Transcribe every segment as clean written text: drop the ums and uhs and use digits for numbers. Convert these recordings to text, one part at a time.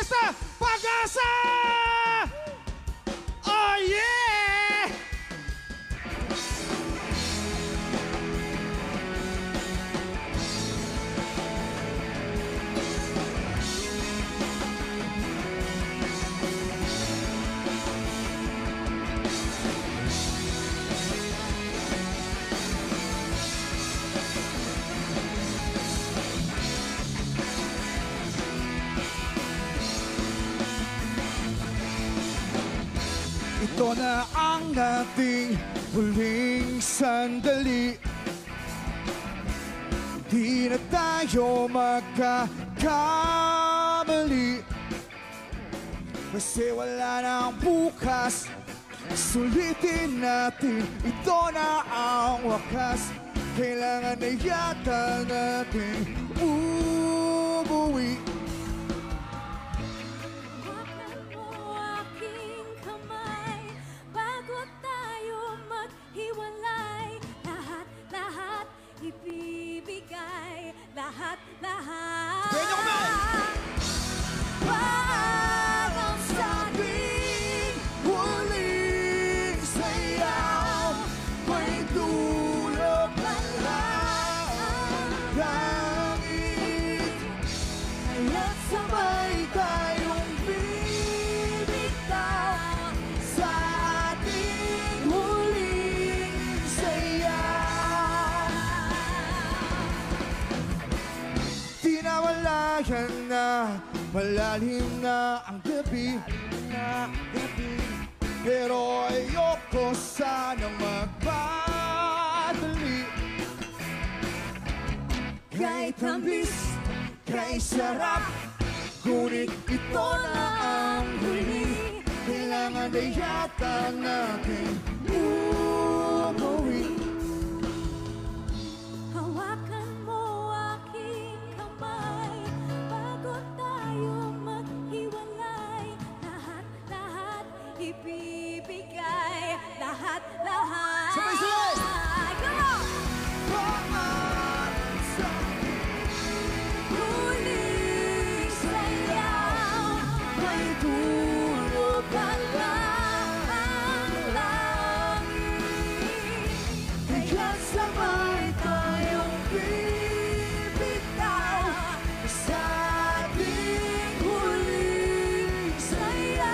Fiesta Pag-asa! Oh yeah! Ito na ang ating huling sandali. Di na tayo magkakamali, kasi wala nang bukas. Sulitin natin, ito na ang wakas. Kailangan na yata natin umuwi. Ibibigay lahat. Pwede ko ba? Pag ang sabing huling sayaw, may dulo pala ang langit. kaya't Sabay tayong bibitaw sa ating huling sayaw. Tinawalayan na, malalim na ang gabi, pero ayoko sanang magpadali. Kahit ambis, kahit sarap, ngunit ito na ang huli. Kailangan na yata natin umuwi. hawakan mo aking kamay bago tayo maghiwalay. Lahat ibibigay lahat. Sabay-sabay! Come on! Paan sa Huling sayaw, may dulo pala ang langit. Kaya sabay tayong bibitaw sa ating huling sayaw.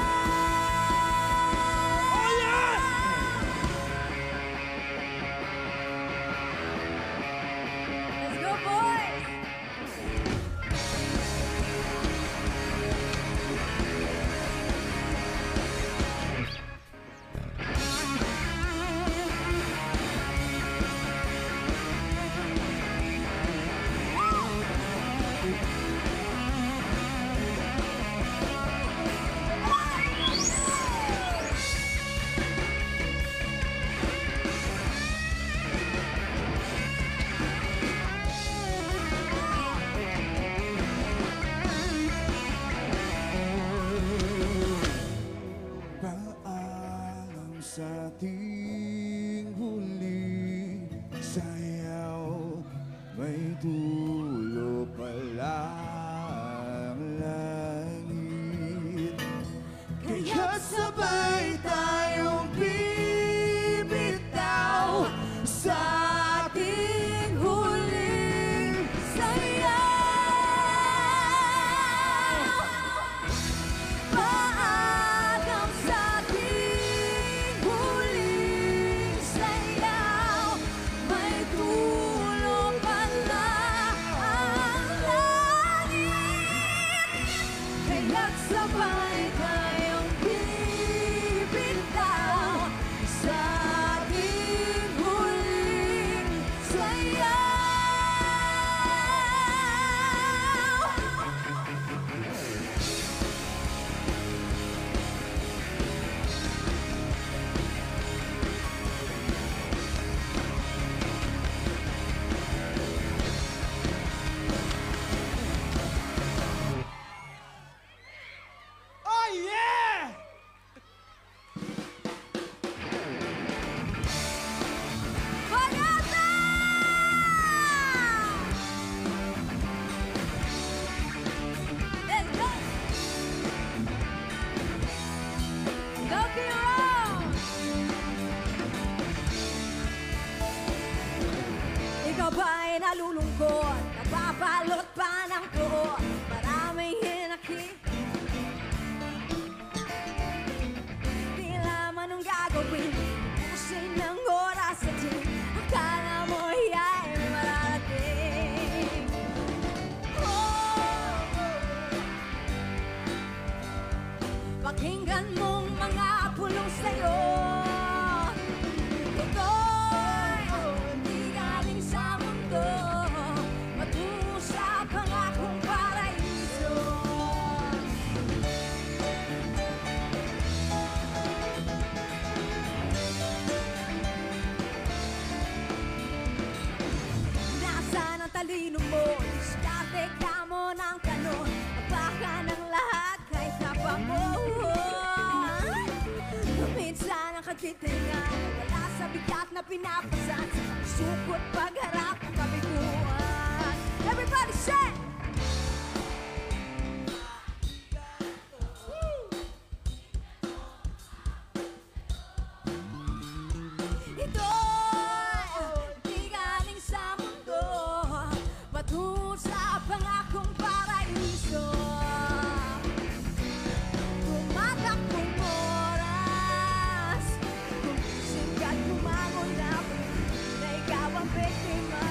Oh yeah! Let's go, boys! Paalam sa ating huli sayaw, may dulo pala ang langit. Kaya't sabay tayong bibitaw sa ating huling sayaw. Paalam sa ating huling sayaw, may dulo pala ang langit. Kaya't sabay tayong bibitaw sa ating huling sayaw. balot pa ng buo, maraming hinakit. Di lamang gagawin, usin ng oras sa din. Akala mo ay mararating. Pakinggan mong mga pulong sa'yo. Ito'y hindi galing sa mundo, patungo sa pangakong paraiso. Nasaan ang talino mo? Diskarte ka mo ng kanon. Baka ng lahat kahit tapa mo. Minsan ang katitingan, wala sa bigat na pinapasan. Sukot pagharap ang kabiguan. Everybody say! Ito'y di galing sa mundo, patungo sa pangakong paraiso. Tumatakbong oras, gumising ka't bumangon na ikaw ang biktima.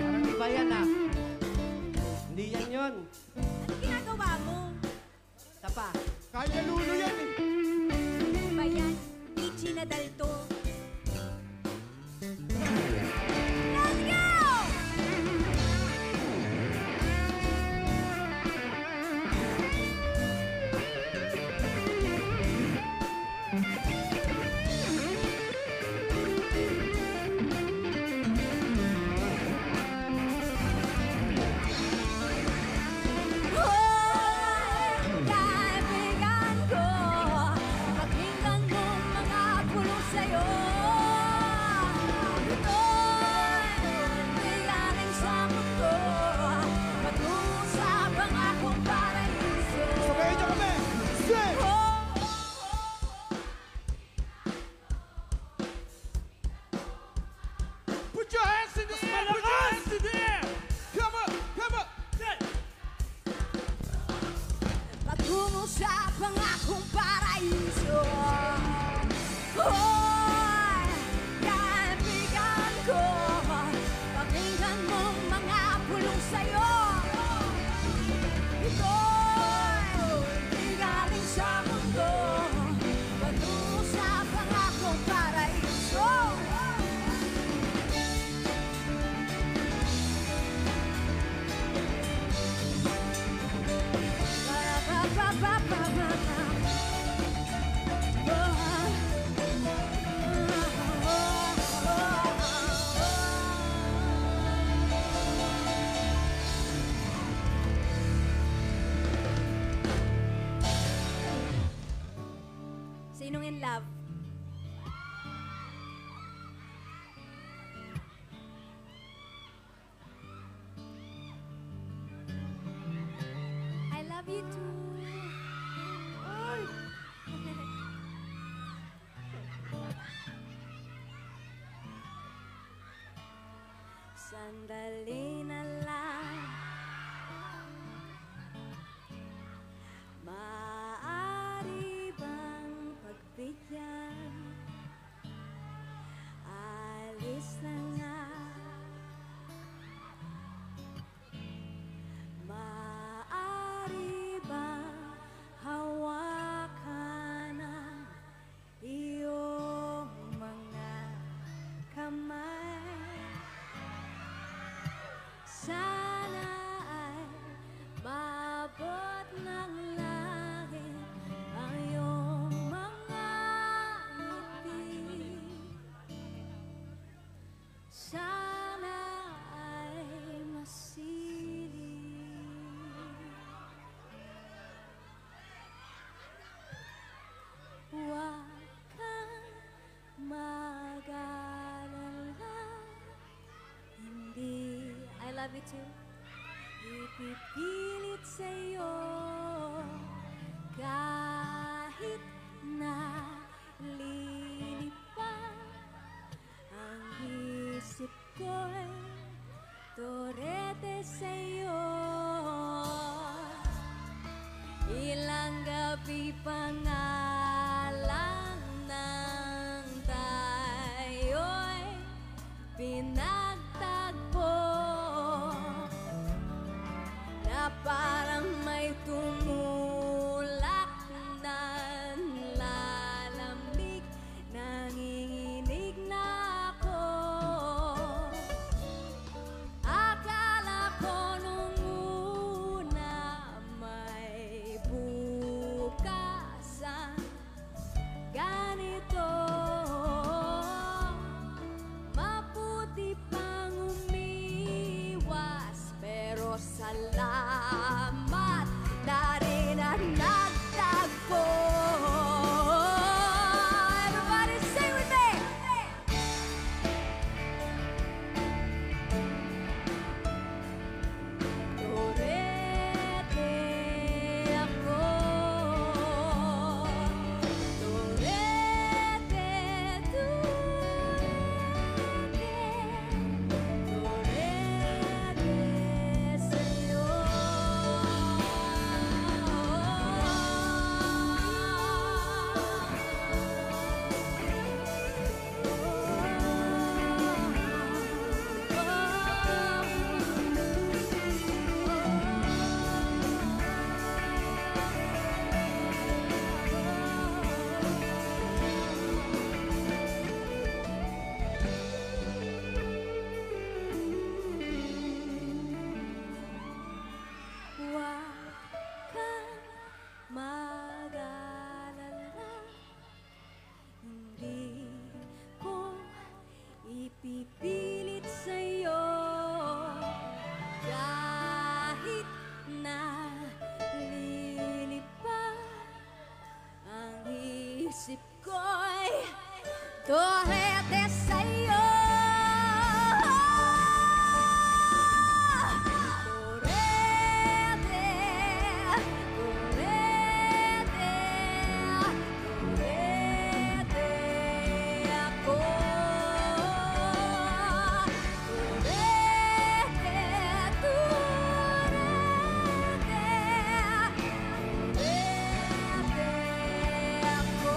Parang iba yan ah. Hindi yan yun. Ano ginagawa mo? Tapa. Kanya lulo yan eh. Ba yan? Ichi na dalto. Let's go! Kaibigan ko, pakinggan mo mga pulong sa'yo. Ito'y di galing sa mundo, patungo sa pangakong paraiso. Sabayin niyo kami. Sing! Put your hands in the air! Put your hands in the air! Come on! Come on! Patungo sa pangakong paraiso. Hoy, kaibigan ko, pakinggan mo mga pulong sa'yo. Ito'y di galing sa mundo, patungo sa pangakong paraiso. Sinong in love? I love you too. Sandali na lang, maaari bang pagbigyan? Alis na nga, maaari bang hawakan ang iyong mga kamay? Sana ay maabot ng langit ang iyong mga ngiti. love me too. Ipipilit sa'yo kahit na lilipad ang isip ko'y torete sa'yo. Ilang gabi pa nga lang nang tayo'y pinagtagpo, na parang may tumulak na lalamig, nanginginig na ako. Akala ko nung una may bukasan ganito, mabuti pang umiwas, pero salamat na rin ang nagtagpo. Everybody sing with me! Torete ako, torete, torete sa'yo. Huwag kang mag-alala, hindi ko ipipilit sa'yo kahit na lilipad ang isip ko'y torete sa'yo. Torete, torete, torete ako. Torete, torete, torete ako.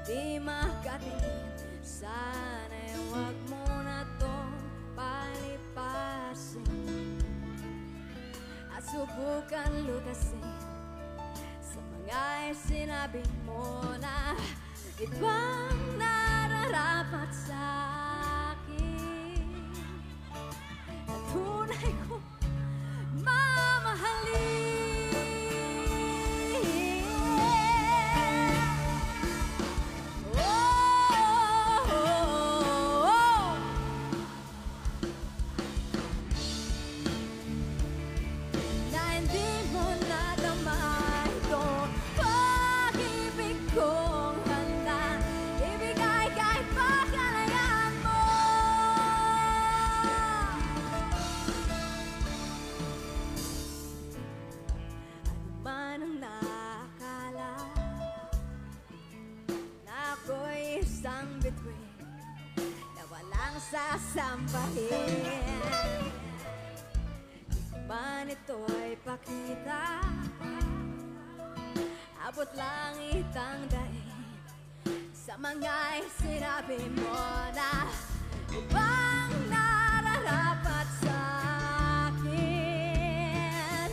di makatingin. Sana'y huwag mo na tong palipasin at subukan lutasin sa mga sinabi mo na ibang nararapat sa akin na tunay ko mamahalin. Na hindi mo nadama itong pag-ibig kong handa ibigay kahit pa kalayaan mo. Ano man ang nakakala na ako'y isang bituin na walang sasambahin, man ito'y pakita, abot langit ang daig sa mga sinabi mo na ibang nararapat sa akin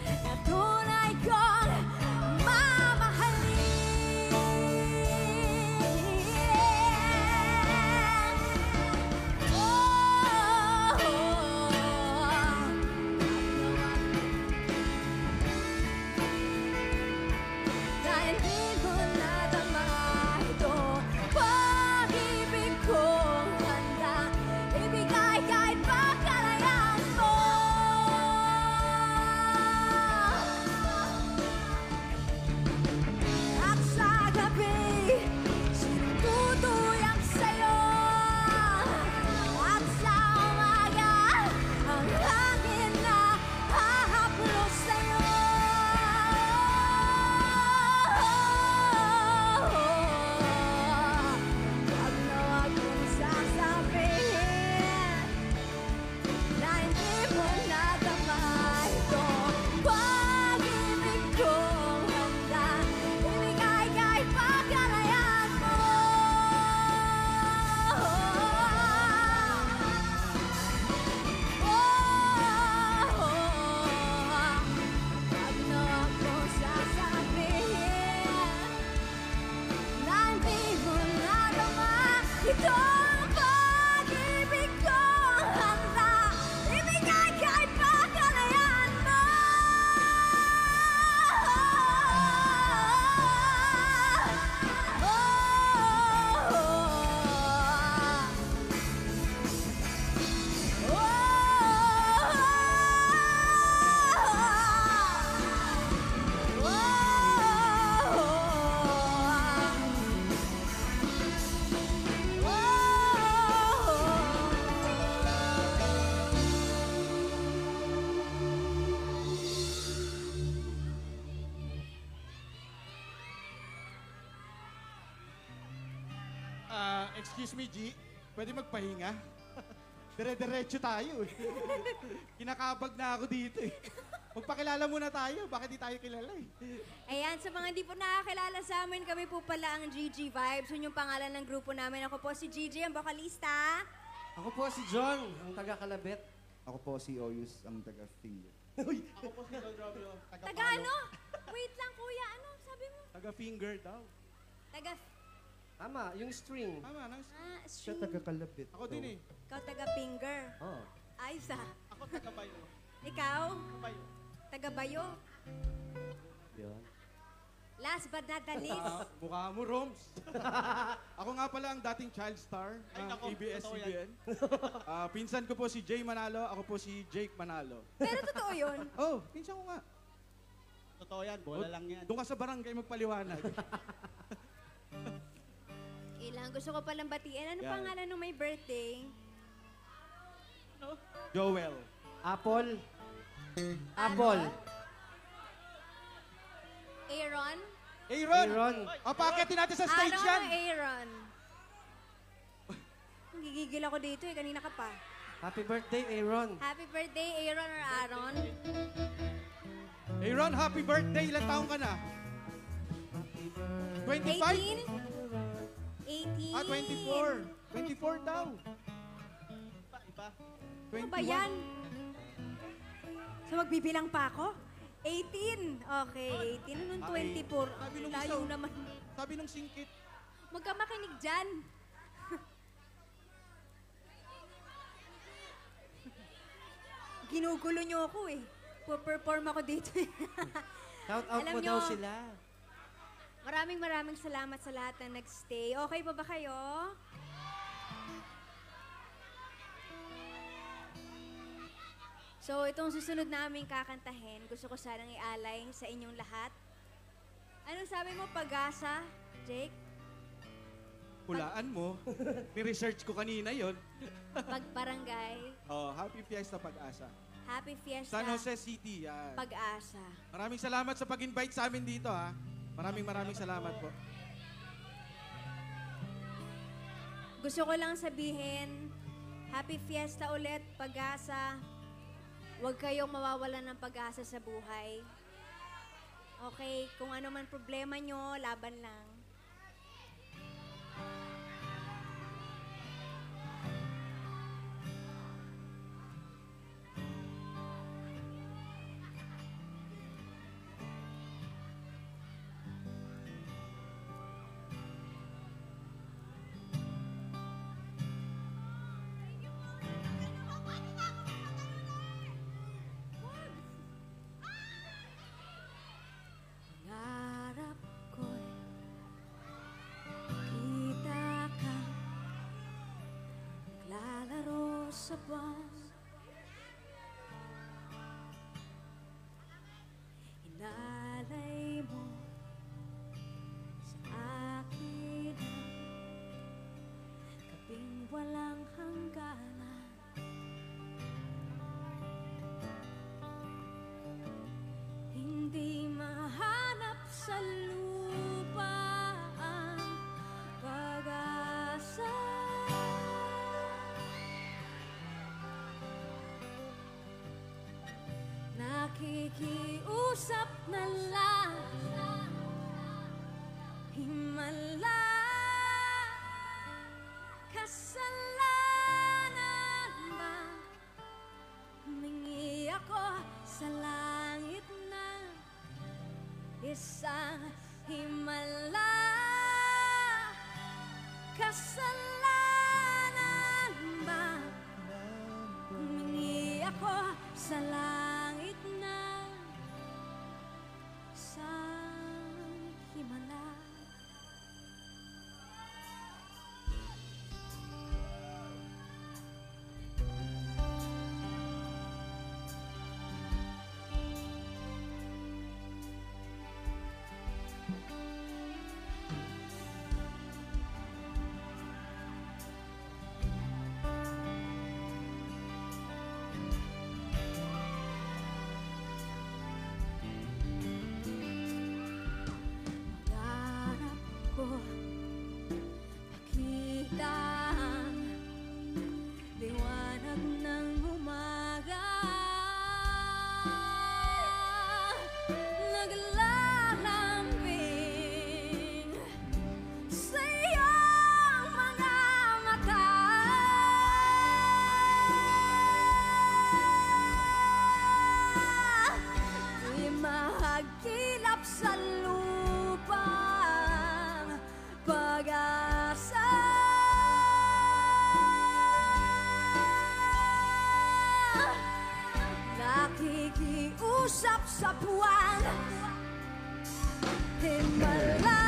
na tunay kong na hindi mo nadama itong pag-ibig kong handa ibigay kahit pa kalayaan mo. At sa gabi, sinututulak sa'yo. At sa umaga, ang hangin na hahaplos sa'yo. Wag na wag mong sasabihin na hindi mo nadama itong pag-ibig kong handa ibigay kahit pa kalayaan mo. Wag na wag mong sasabihin na hindi mo nadama itong pag-ibig kong handa ibigay kahit pa kalayaan mo. Excuse me, G. Pwede magpahinga? Dire-diretso tayo eh. Kinakabag na ako dito eh. Magpakilala muna tayo. Bakit di tayo kilala eh? Ayan, sa mga hindi po nakakilala sa amin, kami po pala ang GG Vibes. Yun yung pangalan ng grupo namin. Ako po si GG, ang vokalista. Ako po si John, ang taga-Kalabet. Ako po si Oyus, ang taga-finger. Ako po si Don Romeo. Taga ano? Wait lang, kuya. Ano sabi mo? Taga-finger daw. Taga... Tama, yung string. Tama, Siya String. taga-kalabit. ako din eh. Ikaw taga finger. Oh. Ayos ah. Ako taga-bayo. Ikaw? Bayo. Taga bayo. Yun. Last but not the least. Mukha mo, Roms. Ako nga pala ang dating child star ng ABS-CBN. Pinsan ko po si Jay Manalo. Ako po si Jake Manalo. Pero totoo yun. Oh, pinsan ko nga. Totoo yan, bola lang yan. Doon ka sa barangay magpaliwanag. Ilang gusto ko palang batiin. Ano Yan. pangalan nung may birthday? Joel. Apple. Ano? Apple. Aaron? Aaron! Aaron. Pakitin natin sa stage Aaron yan! o Aaron? Gigigil ako dito eh. Kanina ka pa. Happy birthday, Aaron. Happy birthday, Aaron or Aaron? Aaron, happy birthday! Ilang taong ka na? 25? 18? 24. 24 daw. Iba. 21. Ano ba yan? So magbibilang pa ako? 18. Okay, 18. Anong Okay. 24? Sabi nung Layo isa- naman. Sabi nung singkit, Huwag ka makinig dyan. Ginugulo niyo ako eh. Perform ako dito eh. Shout out Alam mo nyo, daw sila. Maraming salamat sa lahat na nagstay. Okay pa ba kayo? So, itong susunod namin kakantahin, gusto ko sanang ialay sa inyong lahat. Anong sabi mo, pag-asa, Jake? hulaan mo. Ni-research ko kanina yon. Pagbarangay, Oh, Happy Fiesta Pag-asa. Happy Fiesta, San Jose City, yan. Pag-asa. Maraming salamat sa pag-invite sa amin dito, ha. Maraming salamat po. Gusto ko lang sabihin, Happy Fiesta ulit, Pag-asa. Huwag kayong mawawalan ng pag-asa sa buhay. Okay, kung ano man problema nyo, laban lang. Pangarap ko'y kita ka naglalaro sa buwan. Inalay mo sa akin ang gabing walang hangganan. Hindi mahanap sa lupa ang pag-asa. Nakikiusap na lang, himala, kasalanan ba? Humingi ako sa langit na isang himala, kasalanan ba? Humingi ako sa langit na isang himala. Pangarap ko makita ang liwanag ng umaga. Naglalambing sa iyong mga mata. Di mahagilap sa lupa ang pag-asa. Nakikiusap sa buwan, himala,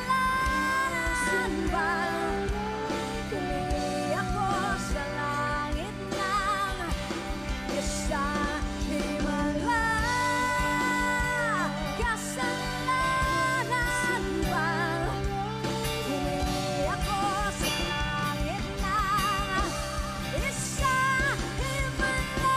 kasalanan ba? Humingi ako sa langit ng isang himala, kasalanan ba? Humingi ako sa langit ng isang himala,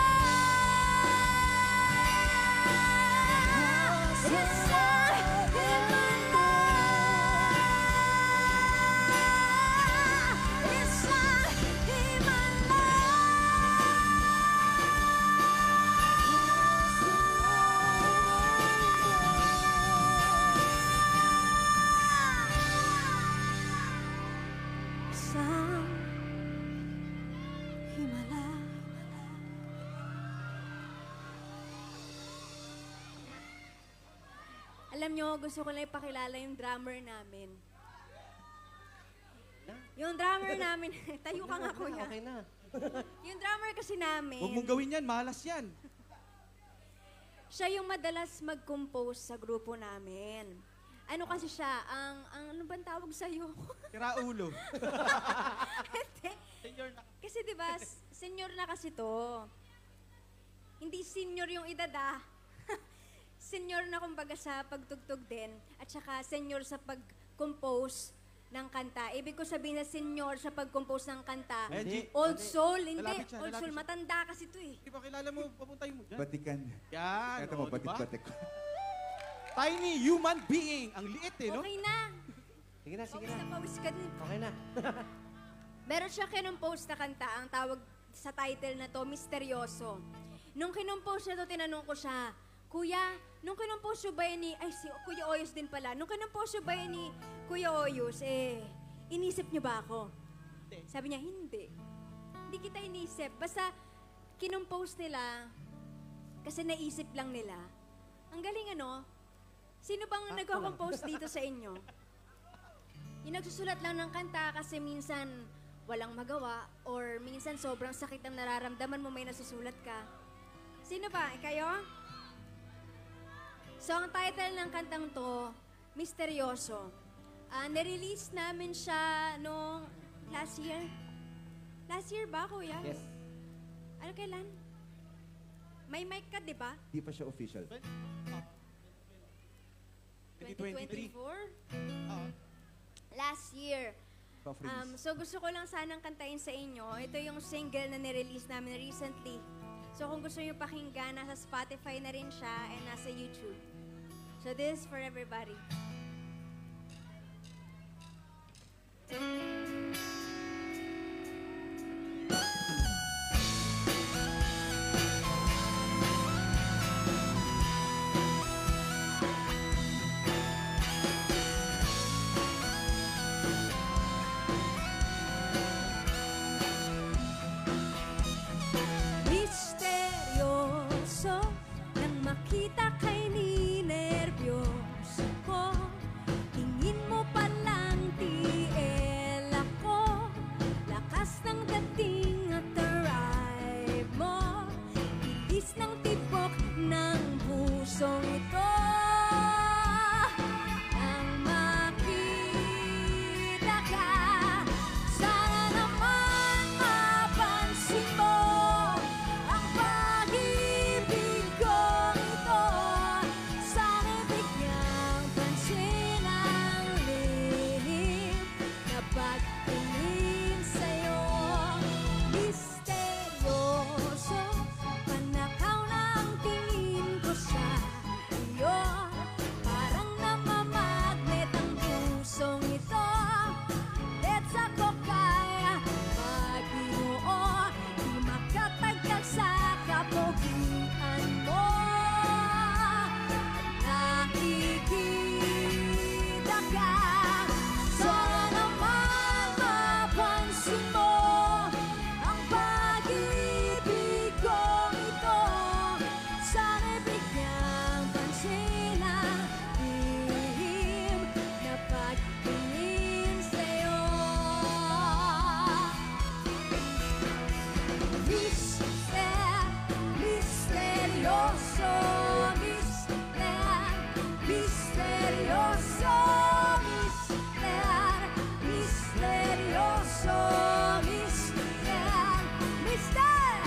Alam nyo, gusto ko lang ipakilala yung drummer namin. Yung drummer namin, tayo ka nga kuya. Okay na. Yung drummer kasi namin, Huwag mong gawin yan, malas yan. siya yung madalas mag-compose sa grupo namin. Ano kasi siya, ano bang tawag sa'yo? Kiraulo. Hindi. Senior na. Kasi di ba, senior na kasi to. Hindi senior yung edad ah. Senior na kumbaga sa pagtugtog din. At saka senior sa pag-compose ng kanta. Ibig ko sabihin na senior sa pag-compose ng kanta. Hindi. Old soul, hindi. Lalapit siya, Old lalapit soul, siya. matanda kasi to eh. Di ba kilala mo, papuntay mo dyan. Batikan. Yan, Ito mo, o, diba? batik-batik. Tiny human being. Ang liit eh, no? Okay na. Sige na, sige Pawis na. na pawis ka din. Okay na. Meron siya kinumpose na kanta, ang tawag sa title na to, Misteryoso. Nung kinumpose niya to, tinanong ko siya, Kuya, nung kinumpose nyo ba yun ni, ay si Kuya Oyos din pala, nung kinumpose nyo ba yun ni Kuya Oyos, inisip nyo ba ako? Hindi. Sabi niya, hindi. Hindi kita inisip. Basta kinumpose nila, kasi naisip lang nila. Ang galing ano? Sino bang nagko-compose dito sa inyo? Yung nagsusulat lang ng kanta kasi minsan walang magawa or minsan sobrang sakit ang nararamdaman mo may nasusulat ka. Sino ba? Kayo? So, ang title ng kantang to, Misteryoso. Nirelease namin siya noong last year. Last year ba, kuya? Yes. Ano kailan? May mic ka, di ba? Di pa siya official. 2023. 2024? Last year. Pa-freeze. So gusto ko lang sanang kantahin sa inyo. Ito yung single na nirelease namin recently. So kung gusto niyo pakinggan, nasa Spotify na rin siya and nasa YouTube. So this is for everybody. Misteryoso nang makita kay ninervyos ko. Tingin mo palang tiel ako. Lakas ng dating at arrive mo. Bilis ng tibok ng pusong ito. Nang makita ka, sana naman mapansin mo ang pag-ibig kong ito. Sana bigyang pansin ang lihim na pagtingin sa'yo. Misteryoso, panakaw na ang tingin ko sa iyo. Parang namamagnet ang pusong ito. Let's ako kaya magbinuo. Di makatagdag sa kapugian mo. Nakikita ka, sana naman mapansin mo ang pag-ibig kong ito. Sana bigyang pansin ang lihim na pagtingin sa'yo. Misteryoso, misteryoso, misteryoso, mister.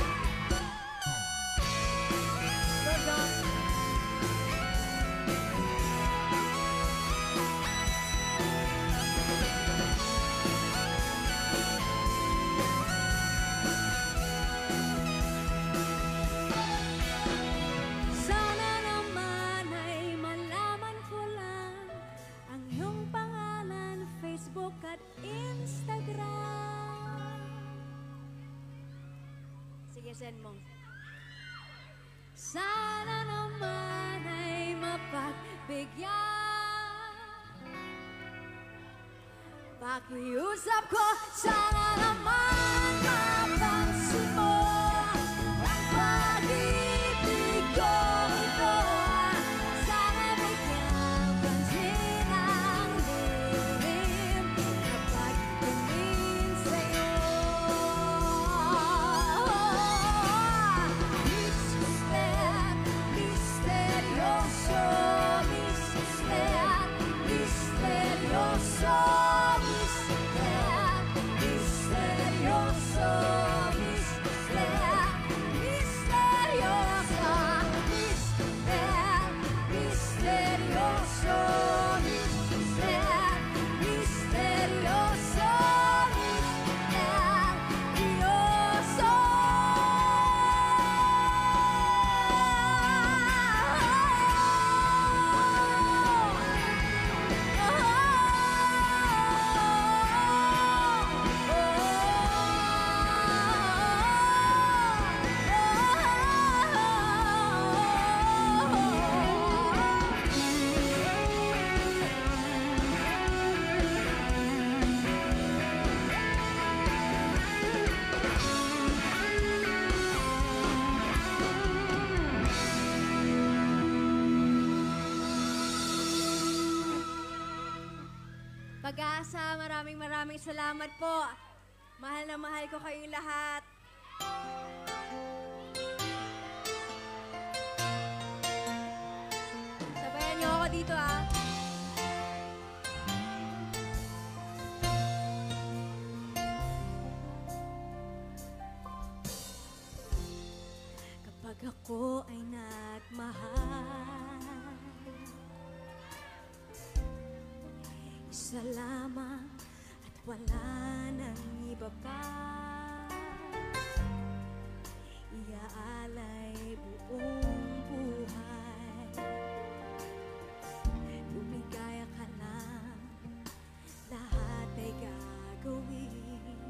Sana naman ay malaman ko lang ang iyong pangalan, Facebook at Instagram. Sige, send mo. Sana naman ay mapagbigyan. Pakiusap ko, sana naman mapansin mo ang pag-ibig ko ito. Sana bigyang Pag-asa, maraming salamat po. Mahal na mahal ko kayong lahat. Sabayan niyo ako dito, ah. Kapag ako ay nagmahal, isa lamang at wala nang iba pa. Iaalay buong buhay. Lumigaya ka lang, lahat ay gagawin.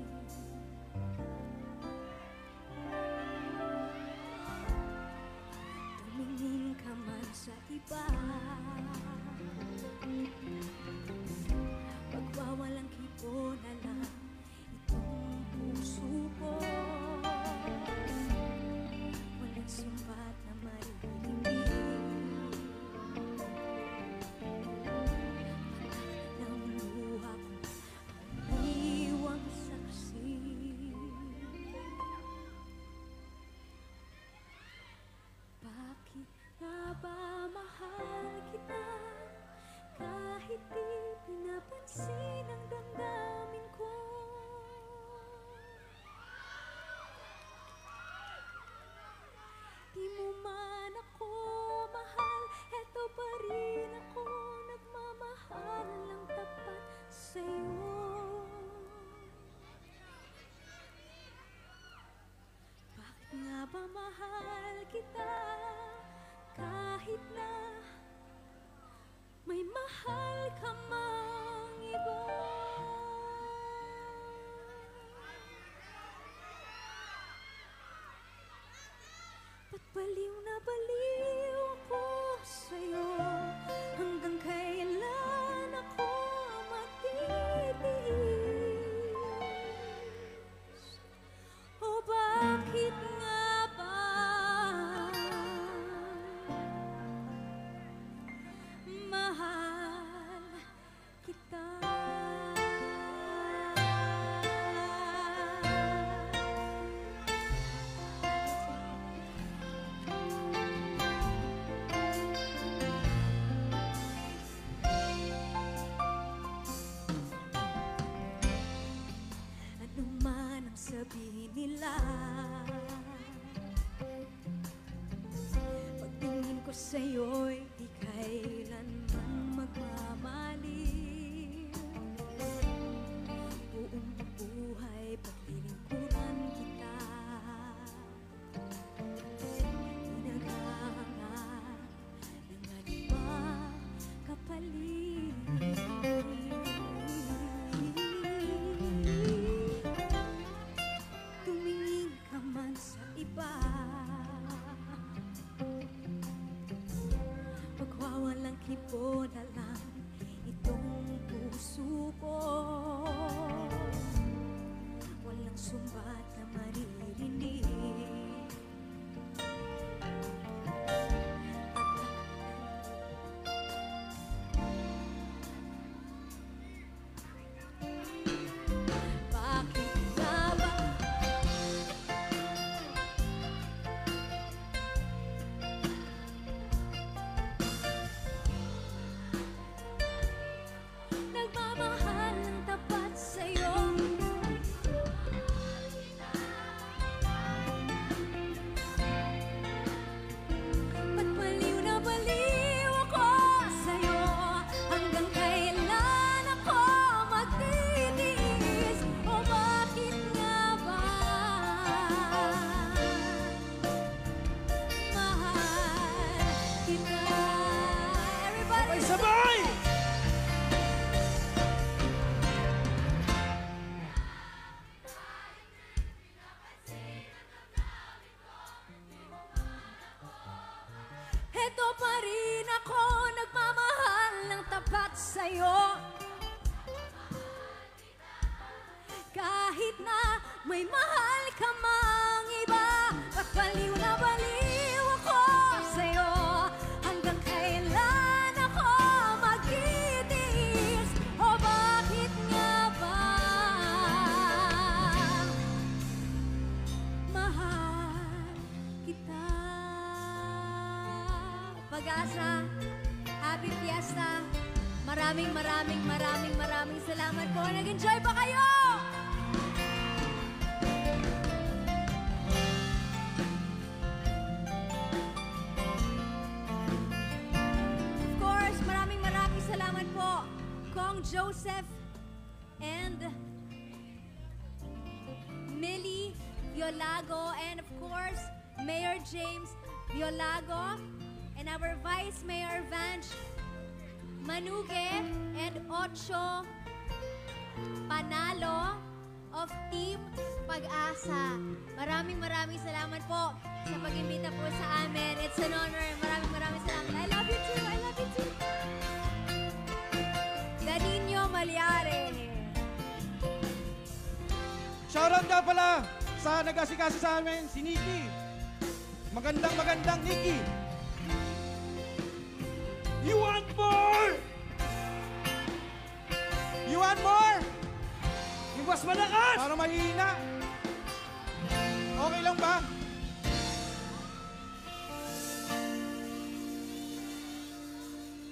Tumingin ka man sa iba, pagwawalang kibo na lang itong puso ko. Walang sumbat na maririnig, ng luha ko ang iwang saksi. Bakit nga ba mahal kita kahit di pinapansin ang damdamin ko? Di mo man ako mahal, eto pa rin ako nagmamahal lang tapat sa'yo. Bakit nga ba mahal kita kahit na may mahal ka mang iba? Ba't baliw na baliw ako sa'yo? Hanggang kailan ako magtitiis? O bakit nga ba mahal kita? Ano man ang sabihin nila, pagtingin ko sa'yo'y di kailanman magmamaliw. Buong buhay paglilingkuran kita, di naghahanap ng anumang kapalit. Tumingin ka man sa iba, pagwawalang kibo na lang itong puso ko. Walang sumbat na maririnig, bakit nga ba nagmamahal ng tapat sa'yo? Ba't baliw na baliw ako sa'yo? Hanggang kailan ako magtitiis? O bakit nga ba mahal kita? Everybody! Sabay! Heto pa rin ako nagmamahal ng tapat sa'yo. Kahit na may mahal ka mang iba, ba't baliw na baliw ako sa'yo? Hanggang kailan ako magtitiis? O bakit Pag-asa. Happy Fiesta. Maraming salamat po. Nag-enjoy ba kayo? Of course, maraming salamat po. Kong Joseph and Millie Violago, and of course, Mayor James Violago, and our Vice Mayor Vanch Manuge, and Ocho Panalo of Team Pag-asa. Maraming salamat po sa pag-imbita po sa amin. It's an honor. Maraming salamat. I love you too. I love you too. Danino Maliare. Shoutout nga pala sa nag-asikaso sa amin, si Nikki. Magandang Nikki. You want more? You want more? Yung mas malakas! Para mahina. Okay lang ba?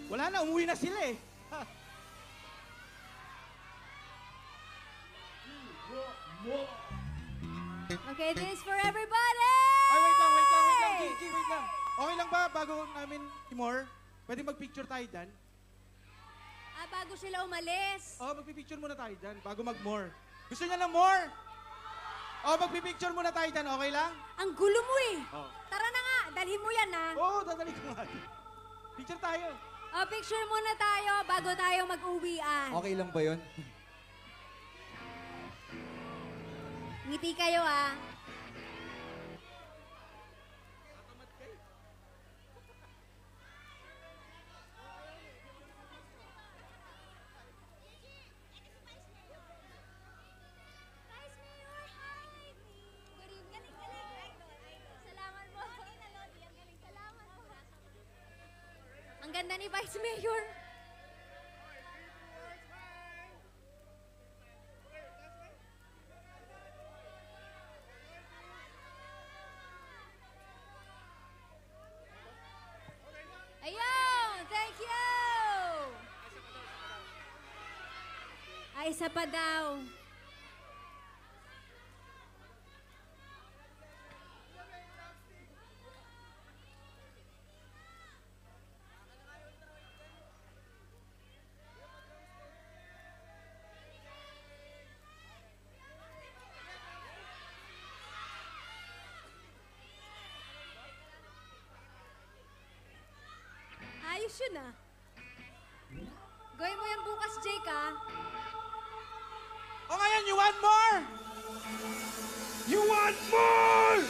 Wala na, umuwi na sila eh. Okay, this is for everybody! Ay, wait lang. Kiki, wait lang. Okay lang ba bago namin i-more? Pwede mag-picture tayo dyan? Bago sila umalis. Oo, magpipicture muna tayo dyan bago mag-more. Gusto niya ng more? Oo, magpipicture muna tayo dyan. Okay lang? Ang gulo mo eh. Oo. Tara na nga, dalhin mo yan ha. Oo, dadali ko nga. Picture tayo. Picture muna tayo bago tayo mag-uwian. Okay lang ba yun? Ngiti kayo ah. Ang ganda ni Vice Mayor. Ayun! Thank you! Ay, isa pa daw. Ayos yun ah. Gawin mo yan bukas, Jake ah. O ngayon, you want more? You want more!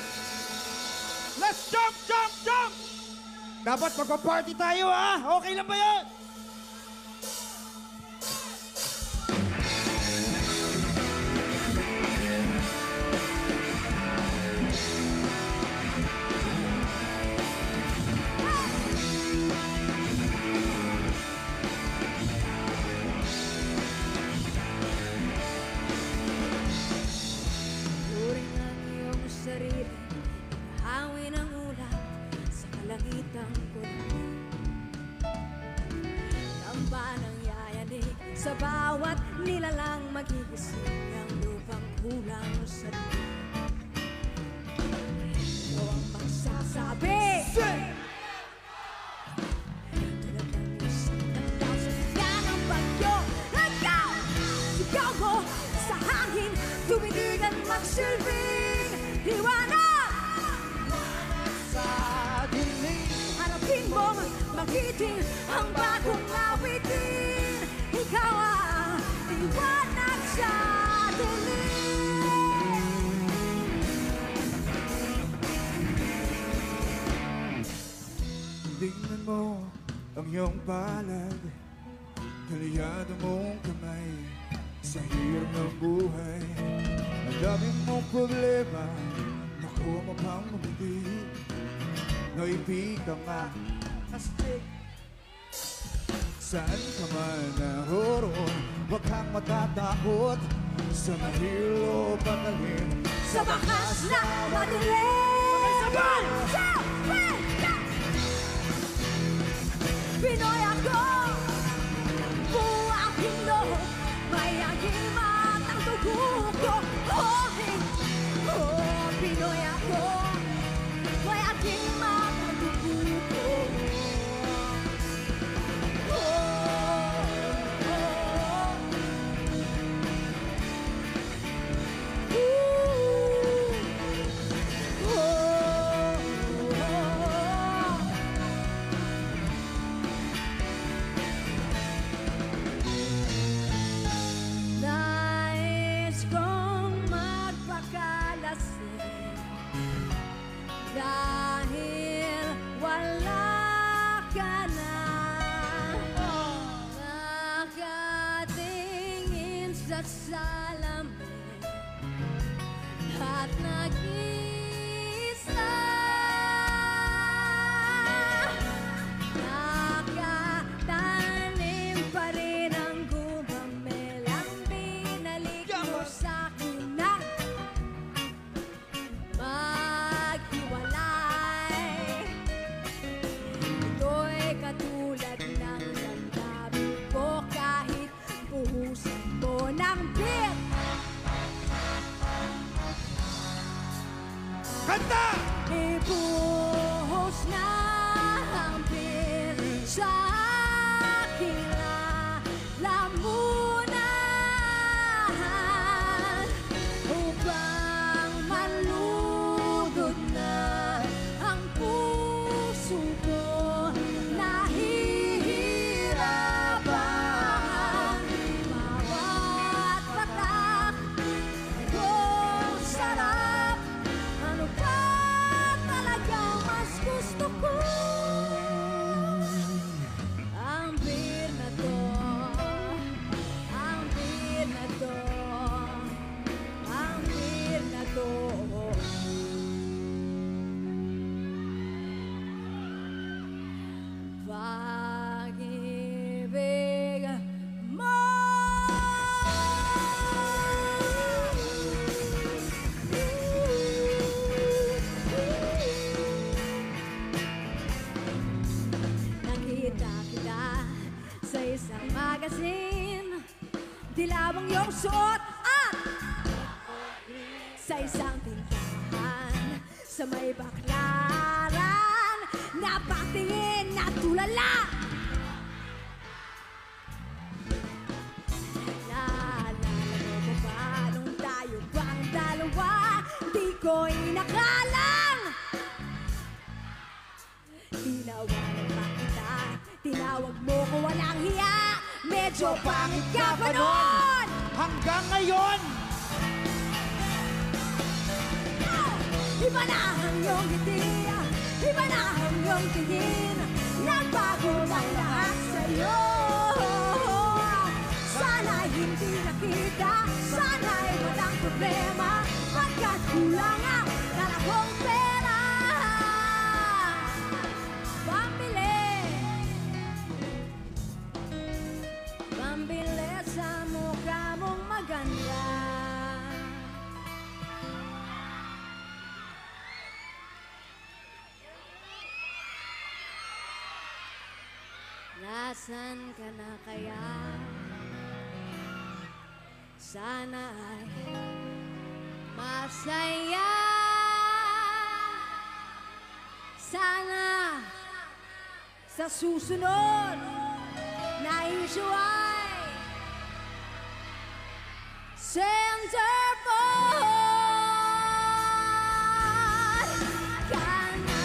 Let's jump! Dapat magpa-party tayo, ha? Okay lang ba yan? Turing ang iyong sarili, hawin ang ulan sa kalangitan ko. Ang banang yayanig sa bawat nilalang magigising ang lupang kulang sa dilim. Ikaw ang magsasabi. Tulad ng isang taglaw sa bigla ng bagyo. Ikaw, sigaw mo sa hangin, tuminig at magsilbing liwanag. Sa dilim. Harapin mong magiting ang bagong awitin. Ikaw ang liwanag sa dilim. Tingnan mo ang iyong palad, kalyado mong kamay sa hirap ng buhay. Ang dami mong problema, naku mo pang umiti. Naibig ka nga, astig. Saan ka man naroon, huwag kang matatakot sa mahilo patalim. Sa bakas na madilim. Sabay! Shout! Hey! Yeah! Pinoy ako. Buwang Pinoy, may aking matang dugo ko. Oh, Pinoy ako, may aking matang dugo ko. Nais kong magpakalasing dahil wala ka na. Nakatingin sa salamin at nag-isa. Nakatanim pa rin ang gumamelang binalik mo sa'kin na maghiwalay. Ito'y katulad ng damdamin ko kahit buhusan mo ng beer. Kanta! Ibuhos na ang beer sa aking lalamunan upang malugod na ang puso ko. Nahihirapan bawat patak kung sarap. Ano ba talagang mas gusto ko? Ang beer na to, ang beer na to, ang beer na to. Pag-ibig mo. Nakita kita sa isang magazine, dilawang iyong suot at sa isang tindahan sa may Baklaran. Napatingin na tulala. Naalala mo ba nung tayo pang dalawa? Di ko inakalang tinawagan pa kita, tinawag mo ko walang hiya. Medyo pangit ka pa nun. Hanggang ngayon! Iba na ang iyong ngiti, iba na ang iyong tingin. Nagbago ang lahat sa'yo. Sana'y hindi nakita, sana'y walang problema, pagkat kulang ang kalakong pera. Pambili sa mukha mong maganda. Nasaan ka na kaya? Sana ay masaya. Sana sa susunod na issue ay centerfold ka na.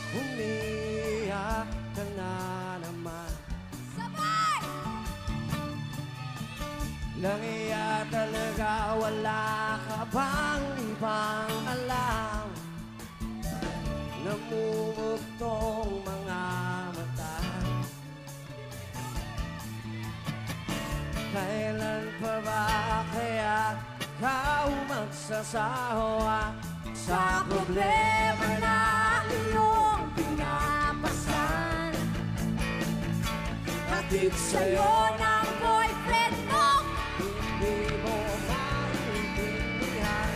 Umiyak ka na naman. Sabay! Nangiya talaga, wala ka bang ibang alam? Namumugtong mga mata. Kailan pa ba kaya ikaw magsasalita? mag-asawa sa problema na iyong pinapasan. Hatid sa'yo ng boyfriend mo, hindi mo maintindihan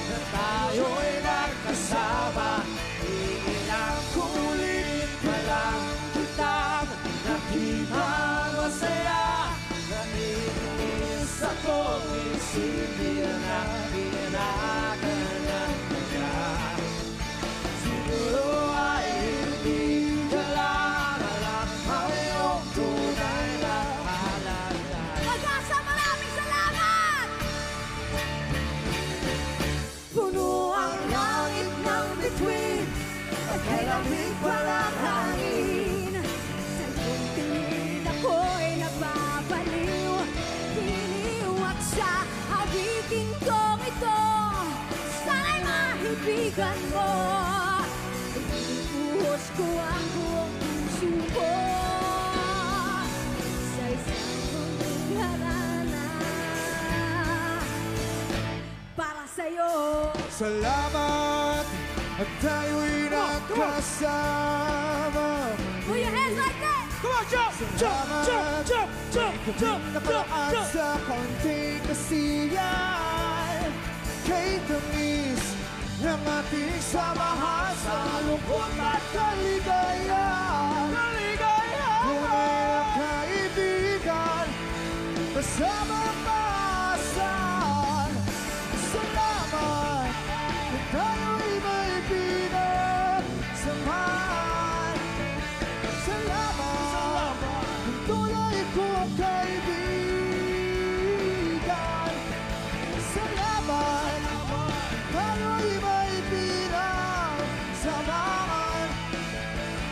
na tayo'y nagkasama. Ilang kulit pa lang kitang nakitang masaya. Naiinis ako, isipin na pinagana kaya. Siguro ay hindi ka lang alam ang iyong tunay na halaga. Pag-asa, maraming salamat! Puno ang langit ng bituin at may lamig walang hangin. Sa iyong tingin ako'y nababaliw. Hiniw at sa awitin kong ito, sana'y mahibigan mo. Ibuhos ko ang buong puso ko sa isang munting harana para sa'yo. Salamat at tayo'y nagkasama. Put your hands like that! Come on, jump, jump, jump, jump, jump, jump, Nakaraan jump. sa konting kasiyahan, kay tamis ng ating samahan sa lungkot at kaligayahan. Tunay na kaibigan, kasama paasan. Salamat kung tayo'y may pinagsamahan. Salamat kung tunay kong kaibigan. Salamat tayo'y may pinagsamahan.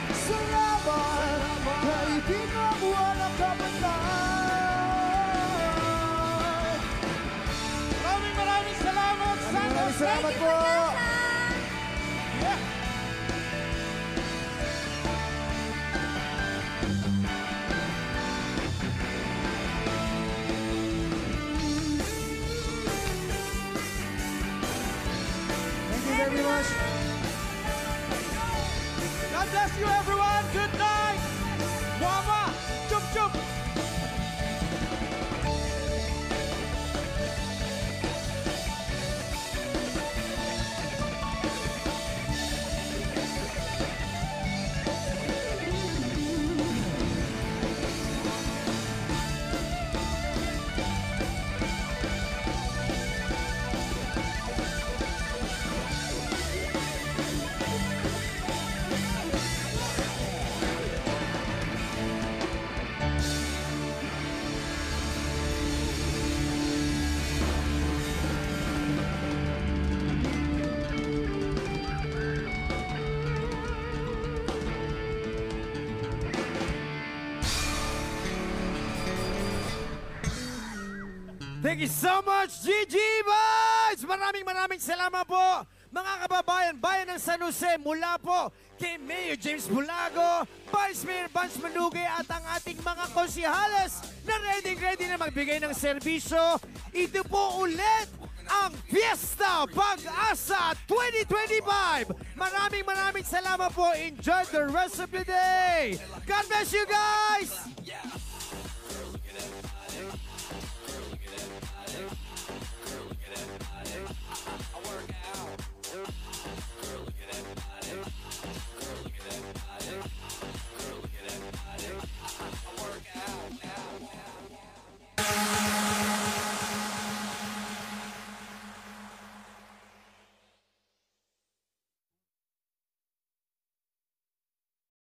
Salamat kaibigan walang kapatid. Maraming salamat, Maraming salamat po. Thank you very much. God bless you, everyone. Good night. Mama, chup chup. Thank you so much, GG Boys! Maraming salamat po, mga kababayan, bayan ng San Jose, mula po kay Mayor James Bulago, Vice Mayor Vance Manugay at ang ating mga konsihales na ready na magbigay ng serbisyo. Ito po ulit ang Fiesta Pag-asa 2025. Maraming salamat po. Enjoy the rest of the day. God bless you guys!